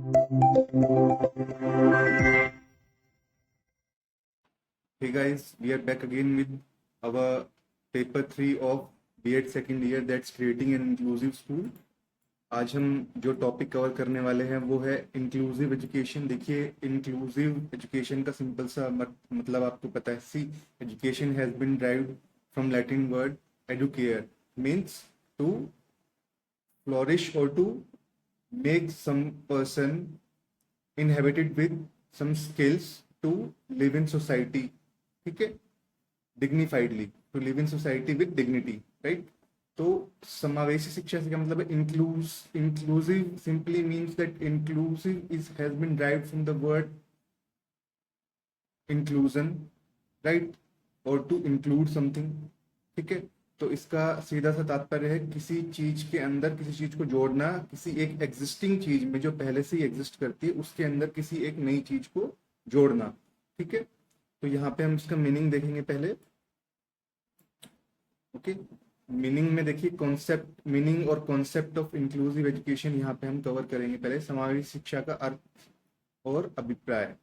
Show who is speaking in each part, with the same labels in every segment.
Speaker 1: Hey guys, we are back again with our paper 3 of B.Ed second year, that's creating an inclusive school. आज हम जो topic cover करने वाले हैं वो है इंक्लूसिव एजुकेशन। देखिए, इंक्लूसिव एजुकेशन का सिंपल सा मतलब आपको पता है। See, education has been derived from Latin word educare, means to flourish और to make some person inhabited with some skills to live in society, ठीक है, dignifiedly, to live in society with dignity, right? तो समावेशी शिक्षा से क्या मतलब है? Inclusive simply means that inclusive is has been derived from the word inclusion, right, और टू इंक्लूड समथिंग, ठीक है। तो इसका सीधा सा तात्पर्य है किसी चीज के अंदर किसी चीज को जोड़ना, किसी एक एग्जिस्टिंग चीज में जो पहले से ही एग्जिस्ट करती है उसके अंदर किसी एक नई चीज को जोड़ना, ठीक है। तो यहाँ पे हम इसका मीनिंग देखेंगे पहले। ओके, मीनिंग में देखिए कॉन्सेप्ट, मीनिंग और कॉन्सेप्ट ऑफ इंक्लूसिव एजुकेशन यहाँ पे हम कवर करेंगे पहले। समावेशी शिक्षा का अर्थ और अभिप्राय,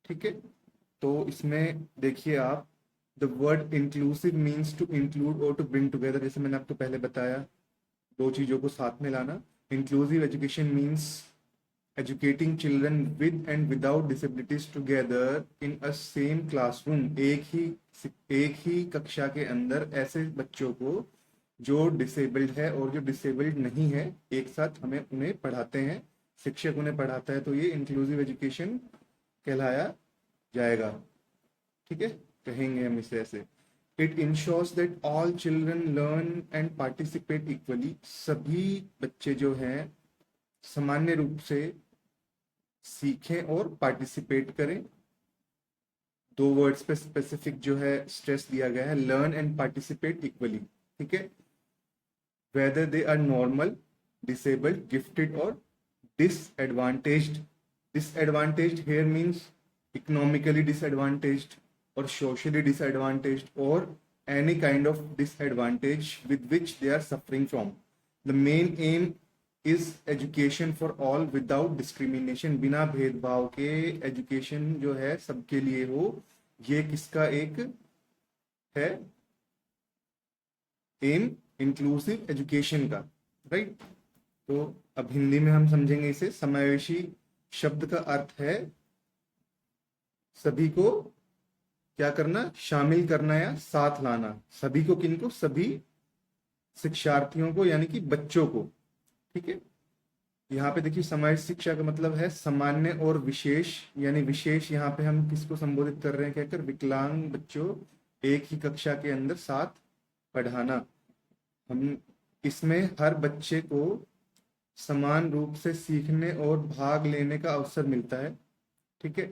Speaker 1: ठीक है। तो इसमें देखिए आप, the word inclusive means to include और टू ब्रिंग टुगेदर, जैसे मैंने आपको पहले बताया, दो चीजों को साथ में लाना। Inclusive education means educating children with and without disabilities together in a same classroom, एक ही कक्षा के अंदर ऐसे बच्चों को जो डिसेबल्ड है और जो डिसेबल्ड नहीं है एक साथ हमें उन्हें पढ़ाते हैं, शिक्षक उन्हें पढ़ाता है, तो ये इंक्लूसिव एजुकेशन कहलाया जाएगा, ठीक है। कहेंगे हम इसे ऐसे। It ensures that all children learn and participate equally, सभी बच्चे जो हैं सामान्य रूप से सीखें और पार्टिसिपेट करें। दो वर्ड्स पे स्पेसिफिक जो है स्ट्रेस दिया गया है, लर्न एंड पार्टिसिपेट इक्वली, ठीक है। Whether they are normal, disabled, gifted और disadvantaged. Disadvantaged here means economically disadvantaged or socially disadvantaged or any kind of disadvantage with which they are suffering from. The main aim is education for all without discrimination, बिना भेदभाव के education जो है सबके लिए हो, ये किसका एक है एम? इंक्लूसिव एजुकेशन का, राइट। तो अब हिंदी में हम समझेंगे इसे। समावेशी शब्द का अर्थ है सभी को क्या करना? शामिल करना या साथ लाना। सभी को, किनको? सभी शिक्षार्थियों को, यानी कि बच्चों को, ठीक है। यहाँ पे देखिए समावेशी शिक्षा का मतलब है सामान्य और विशेष, यानी विशेष यहाँ पे हम किसको संबोधित कर रहे हैं कहकर? विकलांग बच्चों एक ही कक्षा के अंदर साथ पढ़ाना। हम इसमें हर बच्चे को समान रूप से सीखने और भाग लेने का अवसर मिलता है, ठीक है।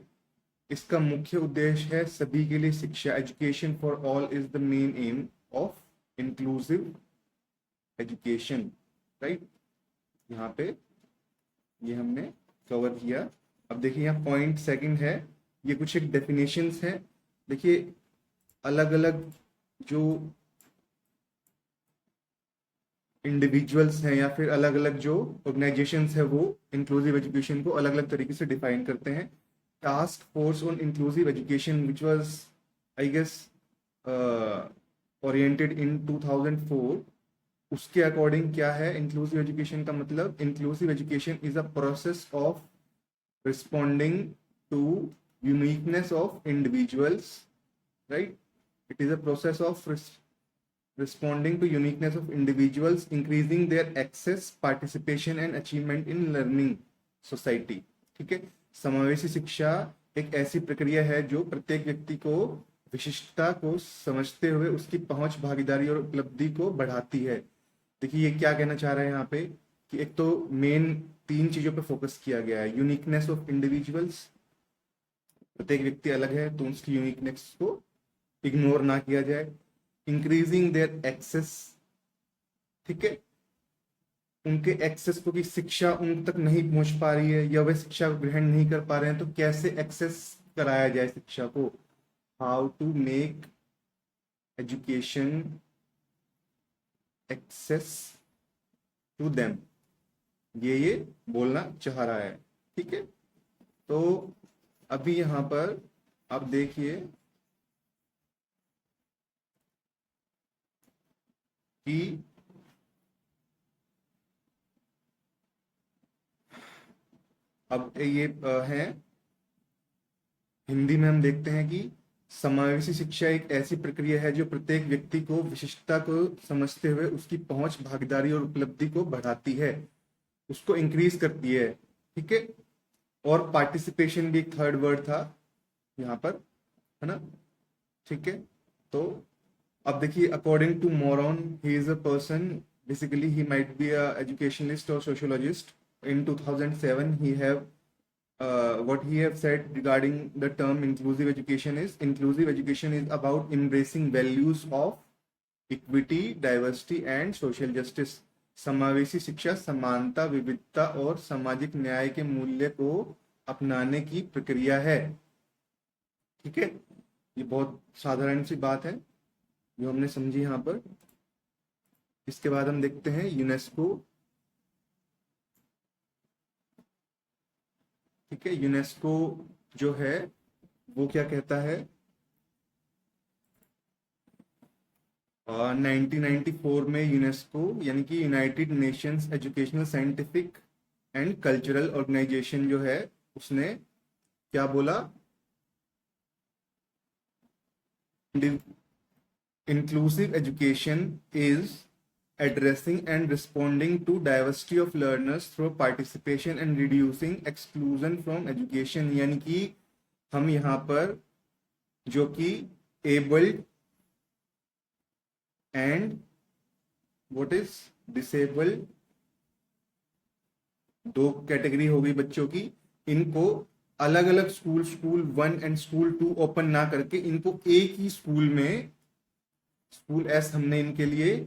Speaker 1: इसका मुख्य उद्देश्य है सभी के लिए शिक्षा। Education for all is the main M of inclusive education, right. यहाँ पे ये हमने कवर किया। अब देखिए यहाँ पॉइंट सेकंड है, ये कुछ एक डेफिनेशंस है। देखिए अलग अलग जो इंडिविजुअल्स हैं या फिर अलग अलग जो ऑर्गेनाइजेशंस है वो इंक्लूसिव एजुकेशन को अलग अलग तरीके से डिफाइन करते हैं। Task force on inclusive education which was I guess oriented in 2004, उसके अकॉर्डिंग क्या है इंक्लूसिव एजुकेशन का मतलब? Inclusive education is a process of responding to uniqueness of individuals, right. It is a process of responding to uniqueness of individuals, increasing their access, participation and achievement in learning society, ठीक है। समावेशी शिक्षा एक ऐसी प्रक्रिया है जो प्रत्येक व्यक्ति को विशिष्टता को समझते हुए उसकी पहुंच, भागीदारी और उपलब्धि को बढ़ाती है। देखिए ये क्या कहना चाह रहा है यहाँ पे कि एक तो मेन तीन चीजों पे फोकस किया गया है। यूनिकनेस ऑफ इंडिविजुअल्स, प्रत्येक व्यक्ति अलग है तो उसकी यूनिकनेस को इग्नोर ना किया जाए। इंक्रीजिंग देयर एक्सेस, ठीक है, उनके एक्सेस को, कि शिक्षा उन तक नहीं पहुंच पा रही है या वे शिक्षा को ग्रहण नहीं कर पा रहे हैं तो कैसे एक्सेस कराया जाए शिक्षा को? How to make education access to them, ये बोलना चाह रहा है, ठीक है, तो अभी यहाँ पर आप देखिए कि अब ये है, हिंदी में हम देखते हैं कि समावेशी शिक्षा एक ऐसी प्रक्रिया है जो प्रत्येक व्यक्ति को विशिष्टता को समझते हुए उसकी पहुंच, भागीदारी और उपलब्धि को बढ़ाती है, उसको इंक्रीज करती है। ठीक है, और पार्टिसिपेशन भी एक थर्ड वर्ड था यहाँ पर, है ना। ठीक है, तो अब देखिए, according to Moron, he is a person, basically he might be a educationist और sociologist. in 2007 he have what he have said regarding the term inclusive education is about embracing values of equity, diversity and social justice। समावेशी शिक्षा समानता, विविधता और सामाजिक न्याय के मूल्य को अपनाने की प्रक्रिया है। ठीक है, ये बहुत साधारण सी बात है जो हमने समझी यहाँ पर। इसके बाद हम देखते हैं यूनेस्को। ठीक है, यूनेस्को जो है वो क्या कहता है, 1994 में यूनेस्को यानी कि United Nations educational, scientific and cultural organisation जो है, उसने क्या बोला, inclusive education is addressing and responding to diversity of learners through participation and reducing exclusion from education। यानी कि हम यहाँ पर जो कि abled and what is disabled, दो कैटेगरी हो गई बच्चों की, इनको अलग अलग स्कूल 1 एंड स्कूल 2 ओपन ना करके इनको एक ही स्कूल में, स्कूल एस हमने इनके लिए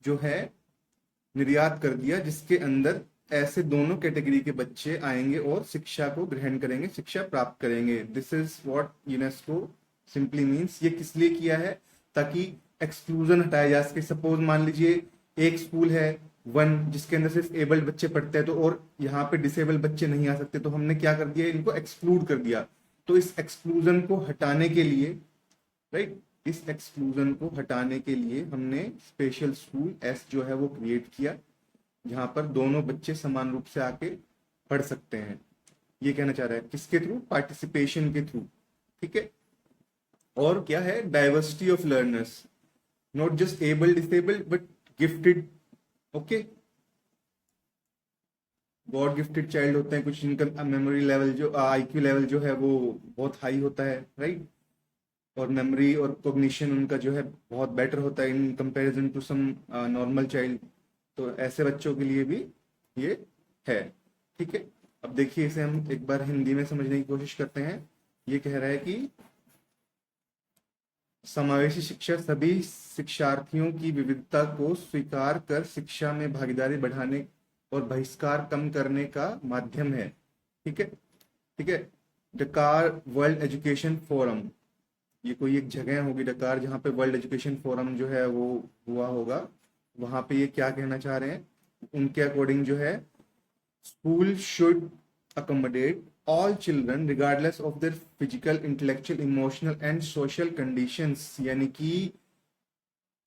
Speaker 1: जो है निर्यात कर दिया, जिसके अंदर ऐसे दोनों कैटेगरी के बच्चे आएंगे और शिक्षा को ग्रहण करेंगे, शिक्षा प्राप्त करेंगे। This is what UNESCO simply means. ये किस लिए किया है, ताकि एक्सक्लूजन हटाया जा सके। सपोज मान लीजिए एक स्कूल है 1 जिसके अंदर सिर्फ एबल्ड बच्चे पढ़ते हैं, तो और यहाँ पे डिसेबल्ड बच्चे नहीं आ सकते, तो हमने क्या कर दिया, इनको एक्सक्लूड कर दिया। तो इस एक्सक्लूजन को हटाने के लिए, राइट, इस एक्सक्लूजन को हटाने के लिए हमने स्पेशल स्कूल एस जो है वो क्रिएट किया, जहां पर दोनों बच्चे समान रूप से आके पढ़ सकते हैं। ये कहना चाह रहा है, किसके थ्रू, पार्टिसिपेशन के थ्रू। ठीक है, और क्या है, diversity of learners, not just able disabled but gifted. Okay, God gifted child होते हैं कुछ, इनका मेमोरी लेवल जो आईक्यू लेवल जो है वो बहुत हाई होता है, राइट, और मेमोरी और कॉग्निशन उनका जो है बहुत बेटर होता है in comparison to some normal child. तो ऐसे बच्चों के लिए भी ये है। ठीक है, अब देखिए इसे हम एक बार हिंदी में समझने की कोशिश करते हैं। ये कह रहा है कि समावेशी शिक्षा सभी शिक्षार्थियों की विविधता को स्वीकार कर शिक्षा में भागीदारी बढ़ाने और बहिष्कार कम करने का माध्यम है। ठीक है, ठीक है। डकार वर्ल्ड एजुकेशन फोरम, ये कोई एक जगह होगी डकार जहाँ पे वर्ल्ड एजुकेशन फोरम जो है वो हुआ होगा, वहां पे ये क्या कहना चाह रहे हैं, उनके अकॉर्डिंग जो है, school should accommodate all children regardless of their physical, intellectual, emotional and social conditions. यानी कि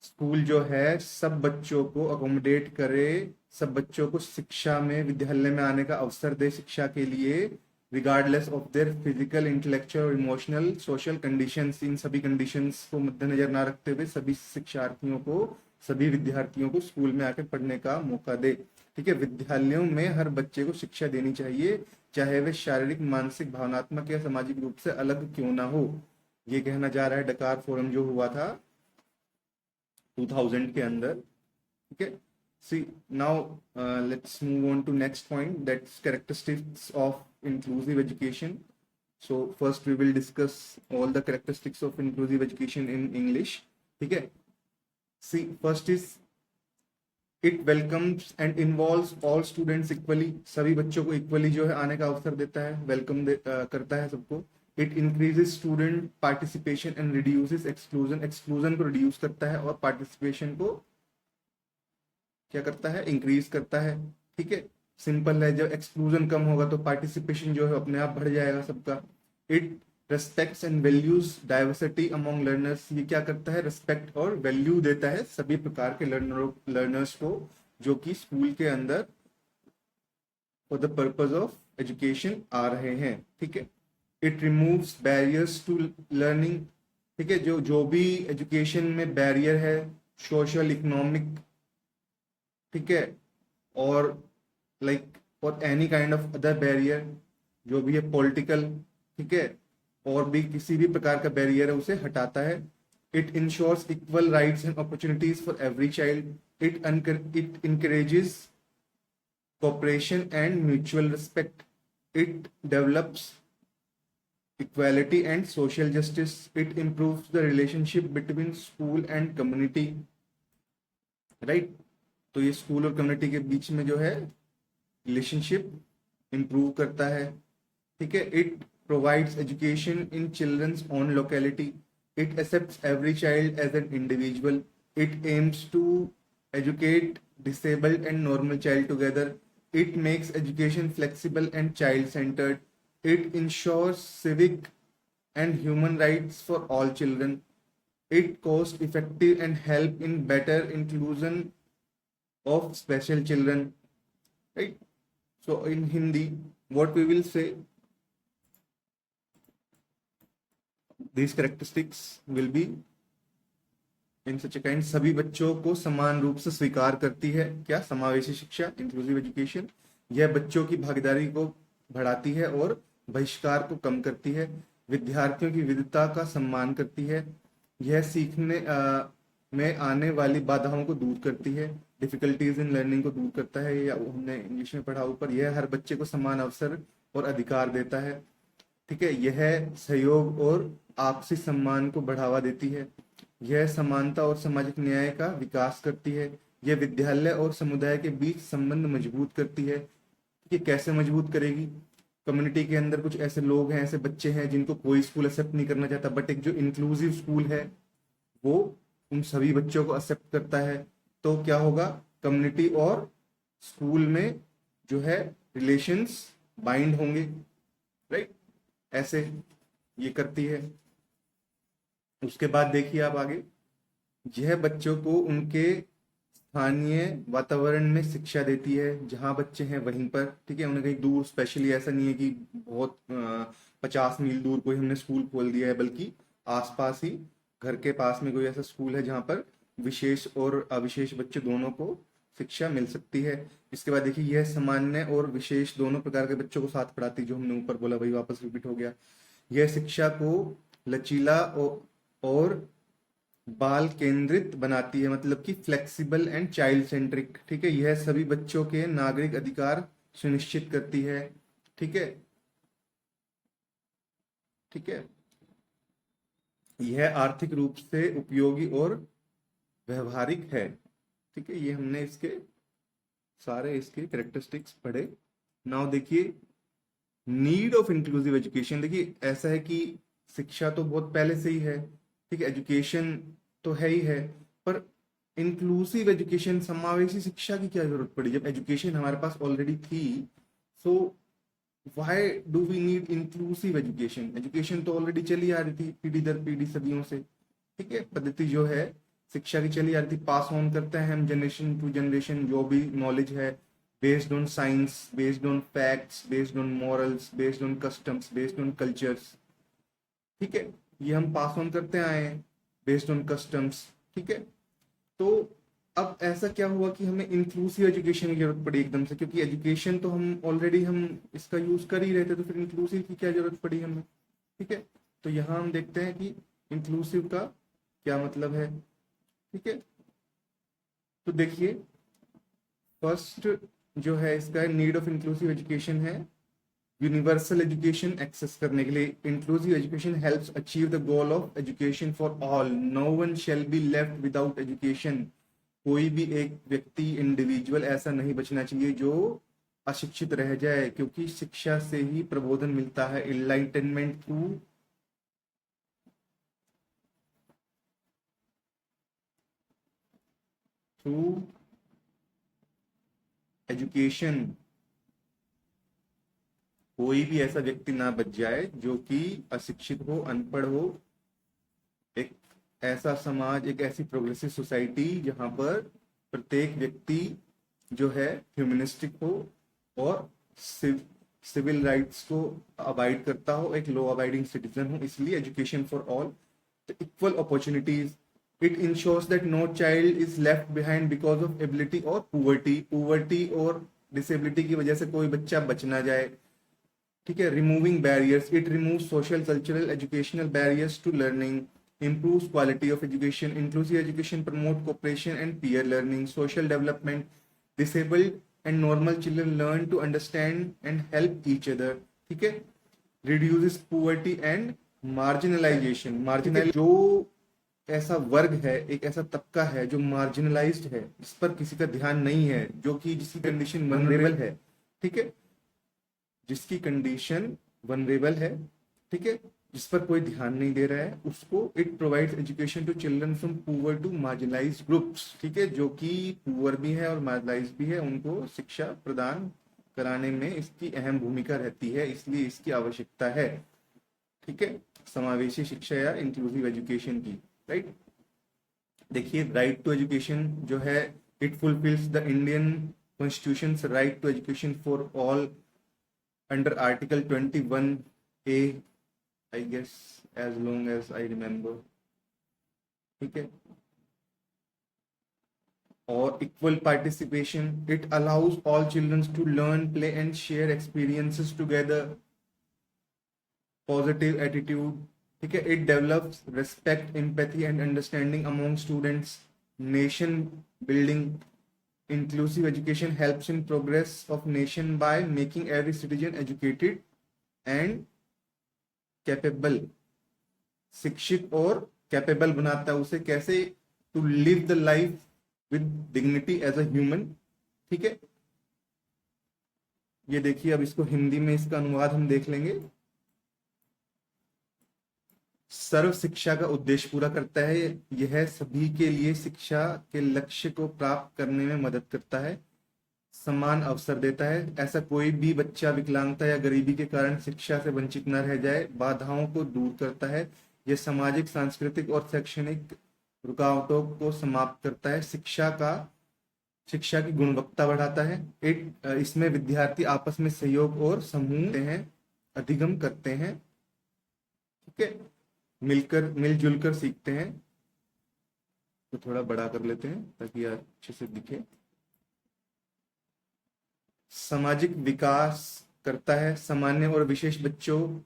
Speaker 1: स्कूल जो है सब बच्चों को अकोमोडेट करे, सब बच्चों को शिक्षा में, विद्यालय में आने का अवसर दे शिक्षा के लिए, regardless of their physical, intellectual, emotional, social conditions. इन सभी कंडीशंस को मद्देनजर ना रखते हुए सभी शिक्षार्थियों को, सभी विद्यार्थियों को स्कूल में आकर पढ़ने का मौका दे। ठीक है, विद्यालयों में हर बच्चे को शिक्षा देनी चाहिए, चाहे वे शारीरिक, मानसिक, भावनात्मक या सामाजिक रूप से अलग क्यों ना हो। ये कहना जा रहा है डकार फोरम जो हुआ था 2000 के अंदर। ठीक है, see now let's move on to next point, that's characteristics of inclusive education। so first we will discuss all the characteristics of inclusive education in English। ठीक है, see first is it welcomes and involves all students equally। सभी बच्चों को equally जो है आने का अवसर देता है, वेलकम करता है सबको। It increases student participation and reduces exclusion, exclusion को रिड्यूस करता है और पार्टिसिपेशन को क्या करता है, इंक्रीज करता है। ठीक है, सिंपल है, जब एक्सक्लूजन कम होगा तो पार्टिसिपेशन जो है अपने आप बढ़ जाएगा सबका। It respects and values diversity among learners, ये क्या करता है, रेस्पेक्ट और वैल्यू देता है सभी प्रकार के लर्नर्स को जो कि स्कूल के अंदर for the purpose of education आ रहे हैं। ठीक है, it removes barriers to learning. ठीक है, जो जो भी एजुकेशन में बैरियर है, सोशल इकोनॉमिक, ठीक है, और लाइक और any kind of other barrier जो भी है, पॉलिटिकल, ठीक है, और भी किसी भी प्रकार का बैरियर है उसे हटाता है। It ensures equal rights and opportunities for every child. It encourages cooperation and mutual respect. It develops equality and social justice. It improves the relationship between school and community. Right? तो ये school और community के बीच में जो है relationship improve करता है। ठीक है, it provides education in children's own locality. It accepts every child as an individual. It aims to educate disabled and normal child together. It makes education flexible and child centered. It ensures civic and human rights for all children. It cost effective and help in better inclusion of special children. Right? So in Hindi, what we will say, these characteristics will be in such kind, सभी बच्चों को समान रूप से स्वीकार करती है। क्या? समावेशी शिक्षा, इंक्लूसिव एजुकेशन। यह बच्चों की भागीदारी को बढ़ाती है और बहिष्कार को कम करती है। विद्यार्थियों की विविधता का सम्मान करती है। यह सीखने में आने वाली बाधाओं को दूर करती है। डिफिकल्टीज इन लर्निंग को दूर करता है, या हमने इंग्लिश में पढ़ा ऊपर। यह हर बच्चे को समान अवसर और अधिकार देता है। ठीक है, यह सहयोग और आपसी सम्मान को बढ़ावा देती है। यह समानता और सामाजिक न्याय का विकास करती है। यह विद्यालय और समुदाय के बीच संबंध मजबूत करती है। ये कैसे मजबूत करेगी? कम्युनिटी के अंदर कुछ ऐसे लोग हैं, ऐसे बच्चे हैं जिनको कोई स्कूल एक्सेप्ट नहीं करना चाहता, बट एक जो इंक्लूसिव स्कूल है वो उन सभी बच्चों को एक्सेप्ट करता है। तो क्या होगा? कम्युनिटी और स्कूल में जो है रिलेशंस बाइंड होंगे। राइट? ऐसे ये करती है। उसके बाद देखिए आप आगे, यह बच्चों को उनके स्थानीय वातावरण में शिक्षा देती है, जहाँ बच्चे हैं वहीं पर। ठीक है, उन्हें कहीं दूर, स्पेशली ऐसा नहीं है कि बहुत 50 मील दूर कोई हमने स्कूल खोल दिया है, बल्कि आसपास ही घर के पास में कोई ऐसा स्कूल है जहाँ पर विशेष और अविशेष बच्चे दोनों को शिक्षा मिल सकती है। इसके बाद देखिए, यह सामान्य और विशेष दोनों प्रकार के बच्चों को साथ पढ़ाती है। जो हमने ऊपर बोला वही वापस रिपीट हो गया। यह शिक्षा को लचीला और बाल केंद्रित बनाती है, मतलब कि फ्लेक्सिबल एंड चाइल्ड सेंट्रिक। ठीक है, यह सभी बच्चों के नागरिक अधिकार सुनिश्चित करती है। ठीक है, ठीक है, यह आर्थिक रूप से उपयोगी और व्यवहारिक है। ठीक है, ये हमने इसके सारे इसके कैरेक्टरिस्टिक्स पढ़े। नाउ देखिए, नीड ऑफ इंक्लूसिव एजुकेशन। देखिए, ऐसा है कि शिक्षा तो बहुत पहले से ही है, ठीक है, एजुकेशन तो है ही है, पर इंक्लूसिव एजुकेशन, समावेशी शिक्षा की क्या जरूरत पड़ी जब एजुकेशन हमारे पास ऑलरेडी थी? So why do we need inclusive education? Education तो ऑलरेडी चली आ रही थी पीढ़ी दर पीढ़ी, सदियों से। ठीक है, पद्धति जो है शिक्षा की चली आ रही थी, पास ऑन करते हैं हम जनरेशन टू जनरेशन जो भी नॉलेज है, based on science, based on facts, based on morals, based on customs, based on cultures. ठीक है, ये हम पास ऑन करते आए हैं बेस्ड ऑन कस्टम्स। ठीक है, तो अब ऐसा क्या हुआ कि हमें इंक्लूसिव एजुकेशन की जरूरत पड़ी एकदम से, क्योंकि एजुकेशन तो हम ऑलरेडी हम इसका यूज कर ही रहे थे, तो फिर इंक्लूसिव की क्या जरूरत पड़ी हमें? ठीक है, तो यहाँ हम देखते हैं कि इंक्लूसिव का क्या मतलब है। ठीक है, तो देखिए, फर्स्ट जो है इसका नीड ऑफ इंक्लूसिव एजुकेशन है यूनिवर्सल एजुकेशन एक्सेस करने के लिए। Inclusive education helps achieve the goal of education for all. No one shall be left without education. कोई भी एक व्यक्ति, इंडिविजुअल ऐसा नहीं बचना चाहिए जो अशिक्षित रह जाए, क्योंकि शिक्षा से ही प्रबोधन मिलता है। इनलाइटनमेंट थ्रू एजुकेशन कोई भी ऐसा व्यक्ति ना बच जाए जो कि अशिक्षित हो, अनपढ़ हो। एक ऐसा समाज, एक ऐसी प्रोग्रेसिव सोसाइटी जहां पर प्रत्येक व्यक्ति जो है ह्यूमनिस्टिक हो और सिविल राइट्स को अबाइड करता हो, एक लॉ अबाइडिंग सिटीजन हो। इसलिए education for all, the equal opportunities, it ensures that no child is left behind because of ability और पुवर्टी और डिसेबिलिटी की वजह से कोई बच्चा बच ना जाए। ठीक है, removing barriers, it remove social cultural educational barriers to learning, improves quality of education, inclusive education promote cooperation and peer learning, social development, disabled and normal children learn to understand and help each other। ठीक है, reduces poverty and marginalization, marginal जो ऐसा वर्ग है, एक ऐसा तबका है जो मार्जिनलाइज्ड है, जिस पर किसी का ध्यान नहीं है, जो कि जिसकी कंडीशन वनरेबल है। ठीक है, जिसकी कंडीशन वनरेबल है, ठीक है, जिस पर कोई ध्यान नहीं दे रहा है, उसको it provides education to children from poor to marginalised groups. ठीक है, जो कि पुअर भी है और मार्जिनलाइज्ड भी है, उनको शिक्षा प्रदान कराने में इसकी अहम भूमिका रहती है, इसलिए इसकी आवश्यकता है। ठीक है, समावेशी शिक्षा या इंक्लूसिव एजुकेशन की। राइट, देखिए राइट टू एजुकेशन जो है, it fulfils the Indian constitution right to education for all under article 21A, I guess, as long as I remember। ठीक है, और equal participation, it allows all children to learn, play and share experiences together, positive attitude। ठीक है, it develops respect, empathy and understanding among students, nation building। Inclusive education helps in progress of nation by making every citizen educated and capable। शिक्षित और capable बनाता है उसे, कैसे? To live the life with dignity as a human. ठीक है, ये देखिए, अब इसको हिंदी में इसका अनुवाद हम देख लेंगे। सर्व शिक्षा का उद्देश्य पूरा करता है, यह सभी के लिए शिक्षा के लक्ष्य को प्राप्त करने में मदद करता है, समान अवसर देता है, ऐसा कोई भी बच्चा विकलांगता या गरीबी के कारण शिक्षा से वंचित न रह जाए, बाधाओं को दूर करता है, यह सामाजिक, सांस्कृतिक और शैक्षणिक रुकावटों को समाप्त करता है, शिक्षा की गुणवत्ता बढ़ाता है। इसमें विद्यार्थी आपस में सहयोग और समूह हैं, अधिगम करते हैं। ठीक है, मिलजुल कर सीखते हैं। तो थोड़ा बड़ा कर लेते हैं ताकि अच्छे से दिखे। सामाजिक विकास करता है, सामान्य और विशेष बच्चों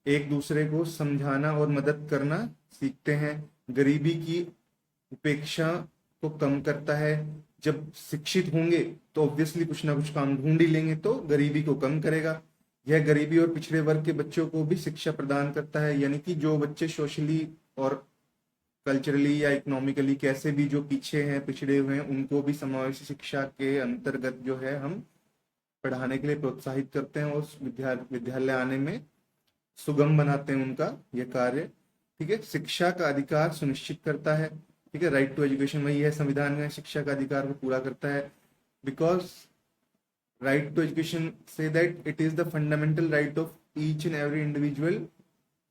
Speaker 1: एक दूसरे को समझाना और मदद करना सीखते हैं, गरीबी की उपेक्षा को कम करता है। जब शिक्षित होंगे तो ऑब्वियसली कुछ ना कुछ काम ढूंढ ही लेंगे, तो गरीबी को कम करेगा। यह गरीबी और पिछड़े वर्ग के बच्चों को भी शिक्षा प्रदान करता है, यानी कि जो बच्चे सोशली और कल्चरली या इकोनॉमिकली कैसे भी जो पीछे हैं, पिछड़े हुए हैं, उनको भी समावेशी शिक्षा के अंतर्गत जो है हम पढ़ाने के लिए प्रोत्साहित करते हैं और विद्यालय आने में सुगम बनाते हैं उनका यह कार्य। ठीक है, शिक्षा का अधिकार सुनिश्चित करता है। ठीक है, राइट टू एजुकेशन वही है, संविधान में शिक्षा का अधिकार को पूरा करता है। बिकॉज राइट टू एजुकेशन से that it is the fundamental right of each and every individual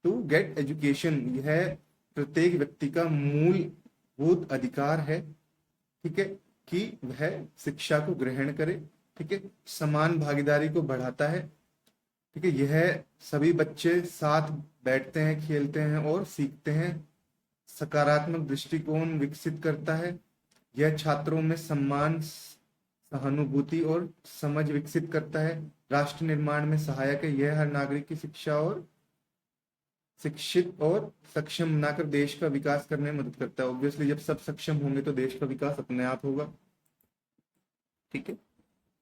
Speaker 1: to get education. यह प्रत्येक व्यक्ति का मूलभूत अधिकार है, ठीक है, कि वह शिक्षा को ग्रहण करे। ठीक है, समान भागीदारी को बढ़ाता है। ठीक है, यह सभी बच्चे साथ बैठते हैं, खेलते हैं और सीखते हैं, सकारात्मक दृष्टिकोण विकसित करता है। यह छात्रों में सम्मान, सहानुभूति और समझ विकसित करता है, राष्ट्र निर्माण में सहायक है। यह हर नागरिक की शिक्षा और शिक्षित और सक्षम बनाकर देश का विकास करने में मदद करता है। ऑब्वियसली जब सब सक्षम होंगे तो देश का विकास अपने आप होगा। ठीक है,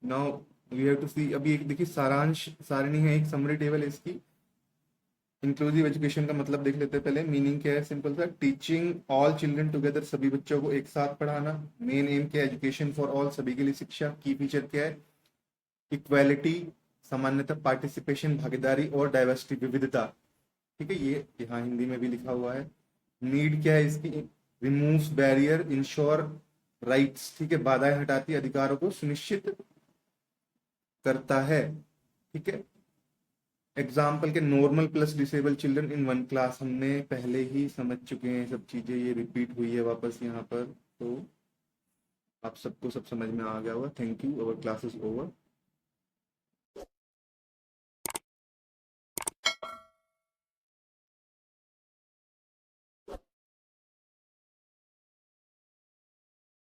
Speaker 1: नाउ वी हैव टू सी, अभी एक देखिए सारांश सारणी है, एक समरी टेबल है इसकी। इंक्लूसिव एजुकेशन का मतलब देख लेते हैं पहले। मीनिंग क्या है? सिंपल सा, टीचिंग ऑल चिल्ड्रन टुगेदर, सभी बच्चों को एक साथ पढ़ाना। मेन एम क्या है? एजुकेशन फॉर ऑल, सभी के लिए शिक्षा। की फीचर क्या है? इक्वालिटी, सामान्यता, पार्टिसिपेशन, भागीदारी और डाइवर्सिटी, विविधता। ठीक है, ये यहाँ हिंदी में भी लिखा हुआ है। नीड क्या है इसकी? Removes barrier, ensure rights. ठीक है, बाधाएं हटाती, अधिकारों को सुनिश्चित करता है। ठीक है, एग्जाम्पल के normal plus disable children in one class हमने पहले ही समझ चुके हैं, सब चीजें ये रिपीट हुई है वापस यहाँ पर, तो आप सबको सब समझ में आ गया होगा। Thank you, our class is over.